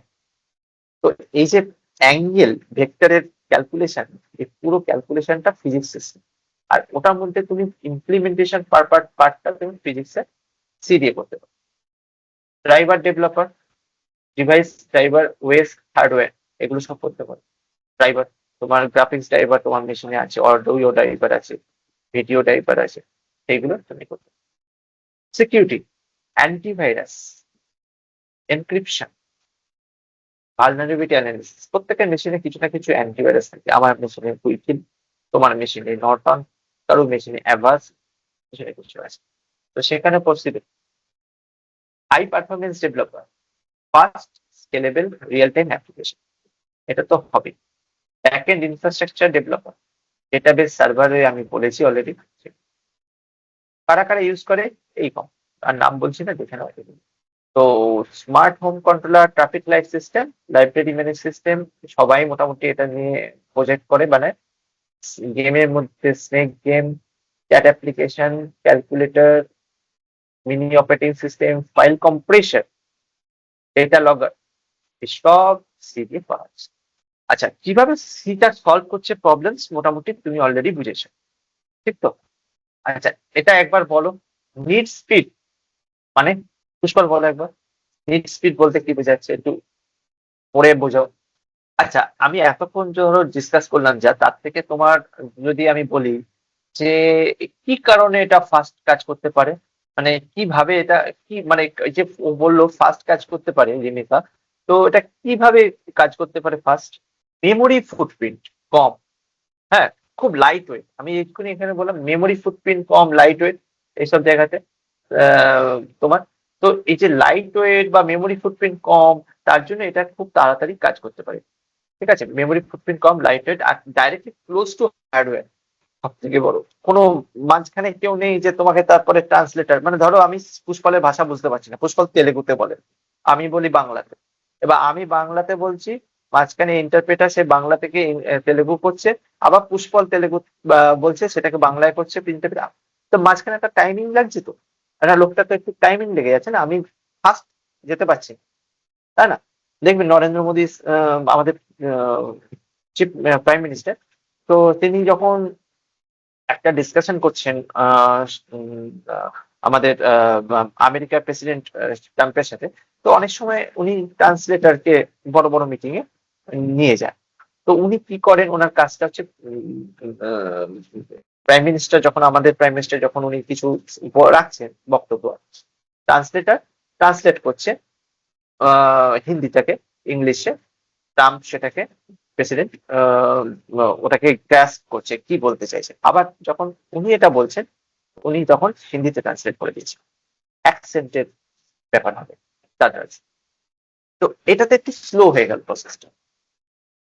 তো এই যে অ্যাঙ্গেল ভেক্টরের ক্যালকুলেশন, এই পুরো ক্যালকুলেশনটা ফিজিক্স সিস্টেম, আর ওটার মধ্যে তুমি ইমপ্লিমেন্টেশন পার্টটা তুমি ফিজিক্সের সি দিয়ে করতে পারো। ড্রাইভার ডেভেলপার, ডিভাইস ড্রাইভার, ওয়েস, হার্ডওয়্যার, এগুলো সব করতে পারো। ড্রাইভার তোমার গ্রাফিক্স ড্রাইভার তোমার মেশিনে আছে, অডিও ড্রাইভার আছে, ভিডিও ড্রাইভার আছে, সেইগুলো তুমি করতে পারো। Security, antivirus, encryption, vulnerability analysis, প্রত্যেকের মেশিনে কিছু না কিছু অ্যান্টিভাইরাস থাকে, আমার মেশিনে কুইকিল, তোমার মেশিনে নর্টন, কারো মেশিনে অ্যাভাস, মেশিনে কিছু আছে। তো সেখানে পরিস্থিতি high performance developer, fast scalable real time application, এটা তো হবে। Back end infrastructure developer, database সার্ভারে আমি বলেছি অলরেডি, কারা কারা ইউজ করে এই কম, আর নাম বলছি না, দেখে নেওয়া যাবে। তো smart home controller, traffic light system, library manage system, সবাই মোটামুটি এটা নিয়ে প্রজেক্ট করে, মানে গেমের মধ্যে snake game, chat application, calculator, mini operating system, file compression, data logger, সব সি দিয়ে করা হচ্ছে। আচ্ছা, কিভাবে সিটা সলভ করছে প্রবলেমস মোটামুটি তুমি অলরেডি বুঝেছো, ঠিক তো? আচ্ছা, এটা একবার বলো, নিড স্পিড মানে, পুষ্পল বলো একবার, নিড স্পিড বলতে কি বোঝাচ্ছে একটু পরে বোঝাও। আচ্ছা, আমি এতক্ষণ ধরো ডিসকাস করলাম যা, তার থেকে তোমার যদি আমি বলি যে কি কারণে এটা ফাস্ট কাজ করতে পারে, মানে কিভাবে এটা, কি মানে এই যে ও বললো ফাস্ট কাজ করতে পারে রিমিকা, তো এটা কিভাবে কাজ করতে পারে ফাস্ট? মেমোরি ফুটপ্রিন্ট কম, হ্যাঁ, খুব লাইট ওয়েট, আমি এক্ষুনি এখানে বললাম মেমোরি ফুটপ্রিন্ট কম, লাইট ওয়েট, এইসব জায়গাতে তোমার, তো এই যে লাইট ওয়েট বা মেমোরি ফুটপ্রিন্ট কম, তার জন্য এটা খুব তাড়াতাড়ি কাজ করতে পারে, ঠিক আছে, মেমোরি ফুটপ্রিন্ট কম, লাইট ওয়েট, আর ডাইরেক্টলি ক্লোজ টু হার্ডওয়্যার, সব থেকে বড়, কোনো মাঝখানে কেউ নেই যে তোমাকে তারপরে ট্রান্সলেটার, মানে ধরো আমি পুষ্পলের ভাষা বুঝতে পারছি না, পুষ্পল তেলেগুতে বলে, আমি বলি বাংলাতে, এবার আমি বাংলাতে বলছি, মাঝখানে ইন্টারপ্রেটার সে বাংলা থেকে তেলেগু করছে, আবার পুষ্পল তেলেগু বলছে, সেটাকে বাংলায় করছে ইন্টারপ্রেটার। তো মাঝখানে একটা টাইমিং লাগছে, তো একটা লোকটা তো একটু টাইমিং লেগে যাচ্ছে না, আমি ফার্স্ট যেতে পারছি না, তাই না? দেখবেন নরেন্দ্র মোদী আমাদের চিফ প্রাইম মিনিস্টার, তো তিনি যখন একটা ডিসকাশন করছেন আমাদের আমেরিকার প্রেসিডেন্ট ট্রাম্পের সাথে, তো অনেক সময় উনি ট্রান্সলেটরকে বড় বড় মিটিং এ নিয়ে যান। তো উনি কি করেন, ওনার কাজটা হচ্ছে প্রাইম মিনিস্টার যখন, আমাদের প্রাইম মিনিস্টার যখন উনি কিছু রাখছেন বক্তব্য, ট্রান্সলেটর ট্রান্সলেট করছে হিন্দিটাকে ইংলিশে, ট্রাম্প সেটাকে, প্রেসিডেন্ট ওটাকে গ্রাস্প করছে কি বলতে চাইছে, আবার যখন উনি এটা বলছেন উনি তখন হিন্দিতে ট্রান্সলেট করে দিয়েছেন, অ্যাকসেন্টের ব্যাপার হবে তার। তো এটাতে একটু স্লো হয়ে গেল প্রসেসটা,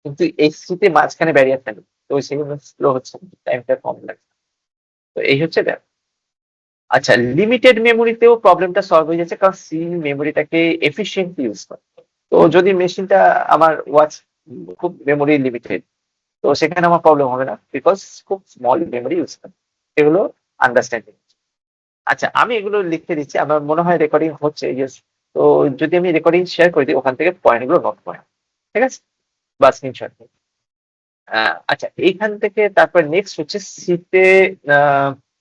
কিন্তু এই স্মৃতি মাঝখানে ব্যারিয়ারটা নেই, তো সেই জন্য স্লো হচ্ছে, টাইমটা কম লাগছে। তো এই হচ্ছে ব্যাপার। আচ্ছা, লিমিটেড মেমোরিতেও প্রবলেমটা সলভ হয়ে যাচ্ছে, কারণ সি মেমোরিটাকে এফিসিয়েন্টলি ইউজ করে। তো যদি মেশিনটা আমার ওয়াচ খুব মেমোরি লিমিটেড, তো সেখানে আমার প্রবলেম হবে না, বিকজ খুব স্মল মেমোরি ইউজ করে, এগুলো আন্ডারস্ট্যান্ডিং। আচ্ছা, আমি এগুলো লিখে দিচ্ছি, আমার মনে হয় রেকর্ডিং হচ্ছে, ইয়েস। তো যদি আমি রেকর্ডিং শেয়ার করে দিই, ওখান থেকে পয়েন্টগুলো নোট করে, ঠিক আছে, বা স্ক্রিনশট। আচ্ছা, এইখান থেকে তারপর নেক্সট হচ্ছে সিতে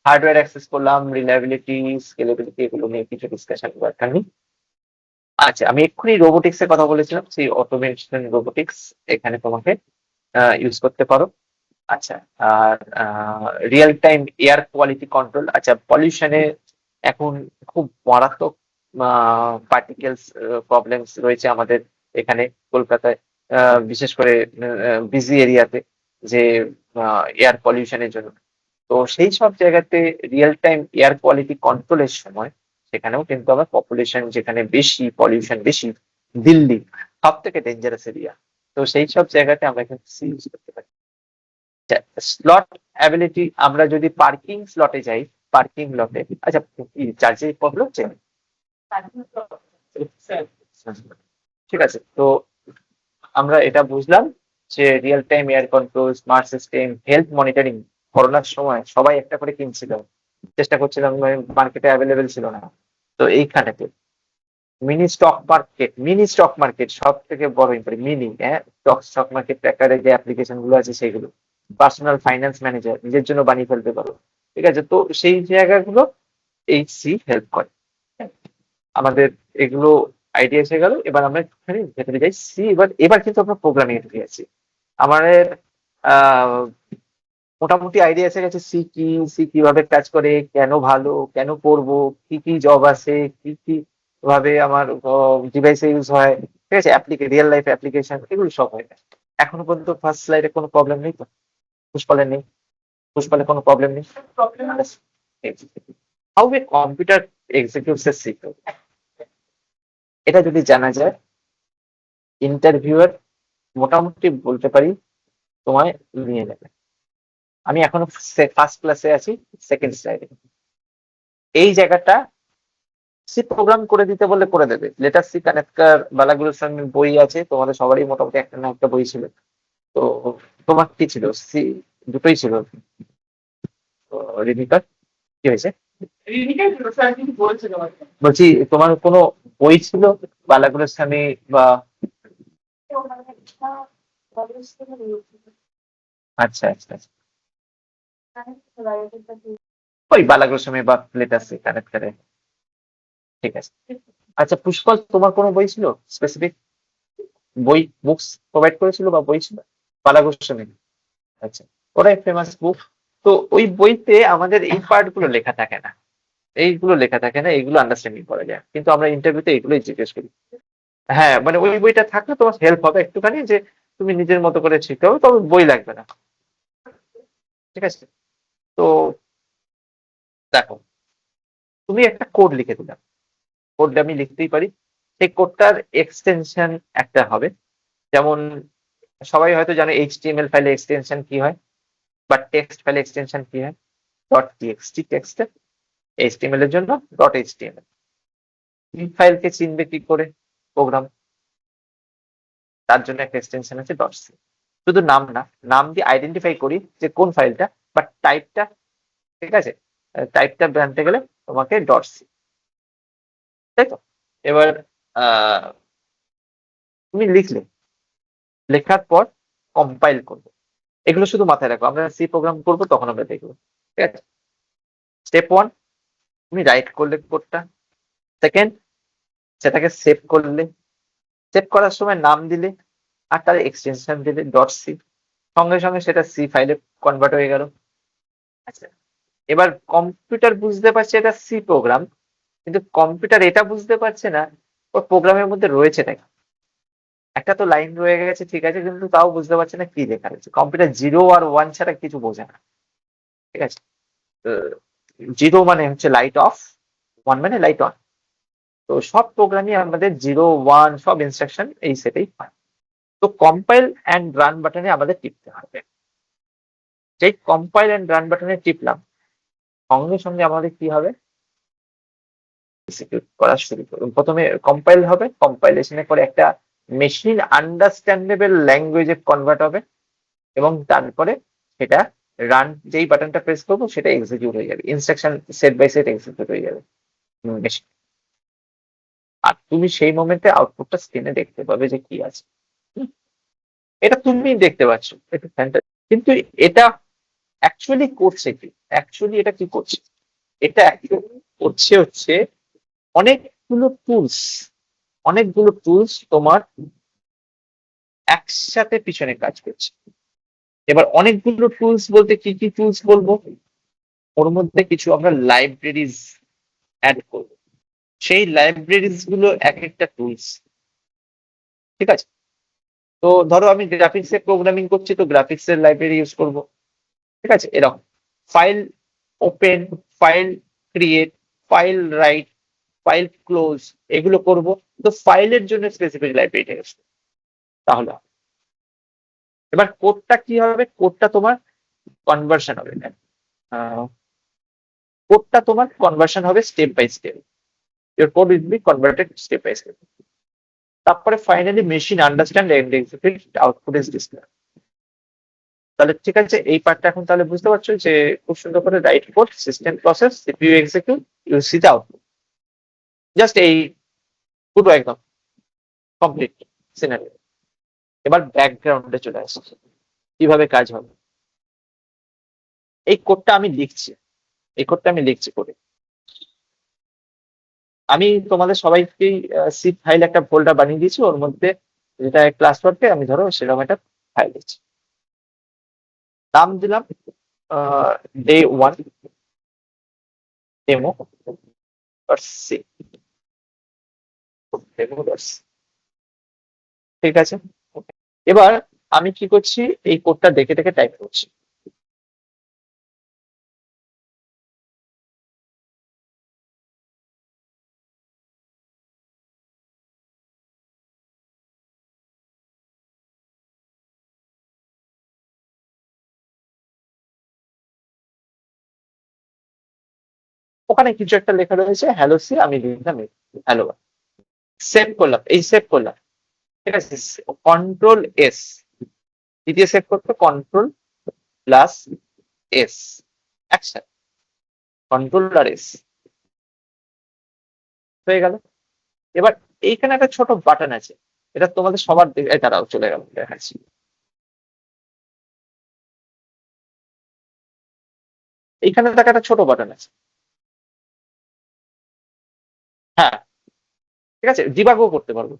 হার্ডওয়্যার অ্যাক্সেস করলাম, রিলায়েবিলিটি, স্কেলেবিলিটি, এগুলো নিয়ে কিছু ডিসকাশন দরকার নেই। আচ্ছা, আমি এক্ষুনি রোবোটিক্স এর কথা বলেছিলাম, সেই অটোমেশন রোবোটিক্স এখানে তোমাকে ইউজ করতে পারো। আচ্ছা, আর real time air quality control. আচ্ছা, পলিউশনে এখন খুব মারাত্মক পার্টিকেলস প্রবলেমস রয়েছে আমাদের এখানে কলকাতায়, বিশেষ করে বিজি এরিয়াতে, যে এয়ার পলিউশনের জন্য। তো সেই সব জায়গাতে রিয়েল টাইম এয়ার কোয়ালিটি কন্ট্রোলের সময় সেখানেও কিন্তু আমার পপুলেশন যেখানে বেশি, পলিউশন বেশি, দিল্লি সব থেকে ডেঞ্জারাস এরিয়া, তো সেই সব জায়গাতে আমরা কিন্তু ইউজ করতে পারি। স্লট অ্যাবিলিটি, আমরা যদি পার্কিং স্লটে যাই, পার্কিং লটে, আচ্ছা চার্জে প্রবলেম হচ্ছে, ঠিক আছে। তো আমরা এটা বুঝলাম যে real time air control, smart system, health monitoring. করোনার সময় সবাই একটা করে কিনছিল, চেষ্টা করছিলাম, মার্কেটে অ্যাভেলেবেল ছিল না। তো এইখানেতে মিনি স্টক মার্কেট সব থেকে বড় ইম্পর্টেন্ট, মিনি, হ্যাঁ, স্টক মার্কেট ট্র্যাকারে যে অ্যাপ্লিকেশন গুলো আছে সেগুলো, পার্সোনাল ফাইন্যান্স ম্যানেজার নিজের জন্য বানিয়ে ফেলতে পারো, ঠিক আছে। তো সেই জায়গাগুলো এইচসি হেল্প করে। আমাদের এগুলো আইডিয়া এসে গেল, এবার আমরা একটুখানি ভেতরে যাই সি। এবার কিন্তু আমরা প্রোগ্রামিং এ ঢুকে গেছি। আমাদের আহ মোটামুটি আইডিয়া এসে গেছে সি কি, সি কিভাবে কাজ করে, কেন ভালো, কেন করব, কি কি জব আছে, কি কি ভাবে আমার ডিভাইসে ইউজ হয়, ঠিক আছে, রিয়েল লাইফ অ্যাপ্লিকেশন, এগুলো সব হয়। এখনো পর্যন্ত ফার্স্ট স্লাইডে কোনো প্রবলেম নেই তো? পুষ্পালের নেই? পুষ্পালের কোনো প্রবলেম নেই? How a computer executes A secure, এটা যদি জানা যায়, ইন্টারভিউয়ার মোটামুটি বলতে পারি তোমায় নিয়ে নেবে। আমি এখনো ফার্স্ট ক্লাসে আছি, সেকেন্ড স্লাইডে। এই জায়গাটা সি প্রোগ্রাম করে দিতে বললে করে দেবে। লেটার সি কানেক্টর, বালাগুলোর সঙ্গে বই আছে, তোমাদের সবারই মোটামুটি একটা না একটা বই ছিল। তো তোমার কি ছিল? সি দুটোই ছিল। রিনিকার কি হয়েছে? বলছি তোমার কোনো বই ছিল বালাগুলোর স্বামী বা? আচ্ছা আচ্ছা আচ্ছা, ওই বালাগুলোর বা লেটার সি কানেক্টরে, ঠিক আছে। আচ্ছা পুষ্পল, তোমার কোনো বই ছিল স্পেসিফিক, বই বুকস প্রোভাইড করেছিল বা বই ছিল? পালা গোস্বামী, আচ্ছা, ওরাই ফেমাস বুক। তো ওই বইতে আমাদের এই পার্ট গুলো লেখা থাকে না, এইগুলো লেখা থাকে না, এইগুলো আন্ডারস্ট্যান্ডিং করা যায়, কিন্তু আমরা ইন্টারভিউতে এগুলোই জিজ্ঞেস করি। হ্যাঁ, মানে ওই বইটা থাকলে তোমার হেল্প হবে একটুখানি, যে তুমি নিজের মতো করে শিখতে হবে, তবে বই লাগবে না, ঠিক আছে। তো দেখো, তুমি একটা কোড লিখে দিলাম, কোডটা আমি লিখতেই পারি, সেই কোডটার এক্সটেনশন একটা হবে। যেমন সবাই হয়তো জানে এইচটিএমএল ফাইলে এক্সটেনশন কি হয়, বা টেক্সট ফাইলে এক্সটেনশন কি হয়, ডট টিএক্সটি টেক্সট, এইচটিএমএল এর জন্য ডট এইচটিএমএল। ফাইলকে চিনবে কি করে? প্রোগ্রাম, তার জন্য একটা এক্সটেনশন আছে ডট সি। শুধু নাম না, নাম দিয়ে আইডেন্টিফাই করি যে কোন ফাইলটা, বাট টাইপটা, ঠিক আছে, টাইপটা জানতে গেলে তোমাকে ডট সি, তাই তো। এবার তুমি লিখলে, লেখার পর কম্পাইল করবে, এগুলো শুধু মাথায় রাখো, আমরা সি প্রোগ্রাম করবো তখন আমরা দেখবো, ঠিক আছে। স্টেপ ওয়ান, তুমি রাইট করলে কোডটা। সেকেন্ড, সেটাকে সেভ করলে, সেভ করার সময় নাম দিলে আর তার এক্সটেনশন দিলে ডট সি, সঙ্গে সঙ্গে সেটা সি ফাইলে কনভার্ট হয়ে গেল। আচ্ছা, এবার কম্পিউটার বুঝতে পারছে এটা সি প্রোগ্রাম, কিন্তু কম্পিউটার এটা বুঝতে পারছে না ওর প্রোগ্রামের মধ্যে রয়েছে নাকি। একটা তো লাইন রয়ে গেছে, ঠিক আছে, কিন্তু তাও বুঝতে পারছে না কি লেখা রয়েছে। কম্পিউটার 0 আর 1 ছাড়া কিছু বোঝে না, ঠিক আছে। 0 মানে হচ্ছে লাইট অফ, 1 মানে লাইট অন। তো সব প্রোগ্রামই আমাদের 0, 1 সব ইনস্ট্রাকশন এই সেটেই হয়। তো কম্পাইল অ্যান্ড রান বাটনে আমাদের টিপতে হবে। যেই কম্পাইল অ্যান্ড রান বাটনে টিপলাম, সঙ্গে সঙ্গে আমাদের কি হবে, এক্সিকিউট করা শুরু করবে। প্রথমে কম্পাইল হবে, কম্পাইলেশনের পরে একটা মেশিন আন্ডারস্ট্যান্ডেবল ল্যাঙ্গুয়েজে কনভার্ট হবে, এবং তারপরে সেটা রান, যেই বাটনটা প্রেস করবো সেটা এক্সিকিউট হয়ে যাবে, instruction set by set execute হয়ে যাবে মেশিন। আর তুমি সেই মোমেন্টে আউটপুটটা স্ক্রিনে দেখতে পাবে যে কি আছে। এটা তুমি দেখতে পাচ্ছ, এটা ফ্যান্টাসি, কিন্তু এটা অ্যাকচুয়ালি করছে কি, অ্যাকচুয়ালি এটা কি করছে, এটা অ্যাকচুয়ালি করছে হচ্ছে অনেকগুলো টুলস, অনেকগুলো টুলস তোমার একসাথে পিছনে কাজ করছে। এবার অনেকগুলো টুলস বলতে কি কি টুলস বলবো, ওর মধ্যে কিছু আমরা লাইব্রেরিজ অ্যাড করবো, সেই লাইব্রেরিজ গুলো এক একটা টুলস, ঠিক আছে। তো ধরো আমি গ্রাফিক্স এর প্রোগ্রামিং করছি, তো গ্রাফিক্স এর লাইব্রেরি ইউজ করবো, ঠিক আছে। এরকম file open, file create, file right, file close, এগুলো করব। তো ফাইলের জন্য স্পেসিফিক লাইব্রেরিটা ইউজ করবো। তাহলে এবার কোডটা কি হবে, কোডটা তোমার কনভার্সন হবে, কোডটা তোমার কনভার্সন হবে step by step, your code will be converted step by step. তারপরে finally machine understand and execute, output is display. তাহলে ঠিক আছে, এই পার্টটা এখন তাহলে বুঝতে পারছো যে খুব সুন্দর করে write code, system process, CPU execute, you see the output. Just এই পুরো একদম কমপ্লিট সিনারিও। এবার ব্যাকগ্রাউন্ডে চলে আসছে, কিভাবে কাজ হবে। এই কোডটা আমি লিখছি, এই কোডটা আমি লিখছি করে, আমি তোমাদের সবাইকেই সি ফাইল একটা ফোল্ডার বানিয়ে দিয়েছি, ওর মধ্যে যেটা ক্লাস ওয়ার্কে আমি ধরো সেরকম একটা ফাইল দিচ্ছি, নাম দিলাম day 1 demo dot C, demo dot C, ঠিক আছে। এবার আমি কি করছি, এই কোডটা দেখে দেখে টাইপ করছি। ওখানে কিছু একটা লেখা রয়েছে হ্যালো সি, আমি লিখলাম হ্যালো, সেভ করলাম, এই সেভ করলাম, ঠিক আছে। কন্ট্রোল এস, দ্বিতীয় সেভ করতে কন্ট্রোল প্লাস এস, একসাথে কন্ট্রোল আর এস হয়ে গেল। এবার এইখানে একটা ছোট বাটন আছে, এটা তোমাদের সবার তারাও চলে গেল, দেখাচ্ছি। এইখানে দেখো একটা ছোট বাটন আছে, হ্যাঁ, ঠিক আছে, ডিবাগও করতে পারবো,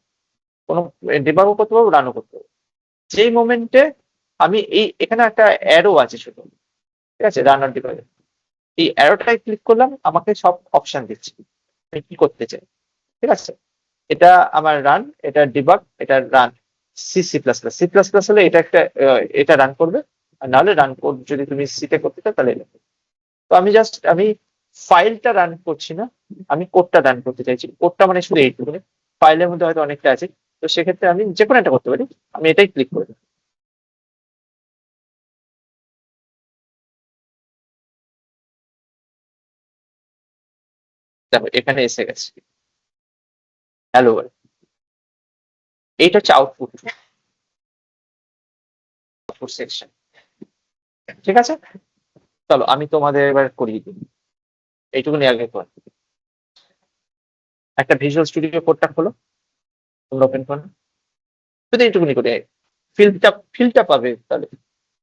কোনো ডিবাগও করতে পারবো, রানও করতে পারবো। যেই মোমেন্টে আমি এই এখানে একটা অ্যারো আছে ছোট, ঠিক আছে, রান আর ডিবাগ, এই অ্যারোটাই ক্লিক করলাম, আমাকে সব অপশন দিচ্ছে আমি কি করতে চাই, ঠিক আছে। এটা আমার রান, এটা ডিবাগ, এটা run. C C plus plus, C plus plus হলে এটা একটা এটা রান করবে, আর নাহলে রান কোড যদি তুমি সিতে করতে চাও তাহলে এটা। তো আমি জাস্ট আমি ফাইলটা রান করছি না, আমি কোডটা রান করতে চাইছি। কোডটা মানে শুধু এইটুকু, ফাইলের মধ্যে হয়তো অনেকটা আছে, তো সেক্ষেত্রে আমি যে কোনো একটা করতে পারি, আমি এটাই ক্লিক করে দেবো। দেখো এখানে এসে গেছে হ্যালো। এইটা হচ্ছে আউটপুট সেকশন। ঠিক আছে, চলো আমি তোমাদের এবার করিয়ে দিই, এইটুকুনি আগে কর। একটা ভিজুয়াল স্টুডিও কোডটা খোলো, তোমরা ওপেন করো, যদি এইটুকুনি করে ফিল্ডটা পাবে তাহলে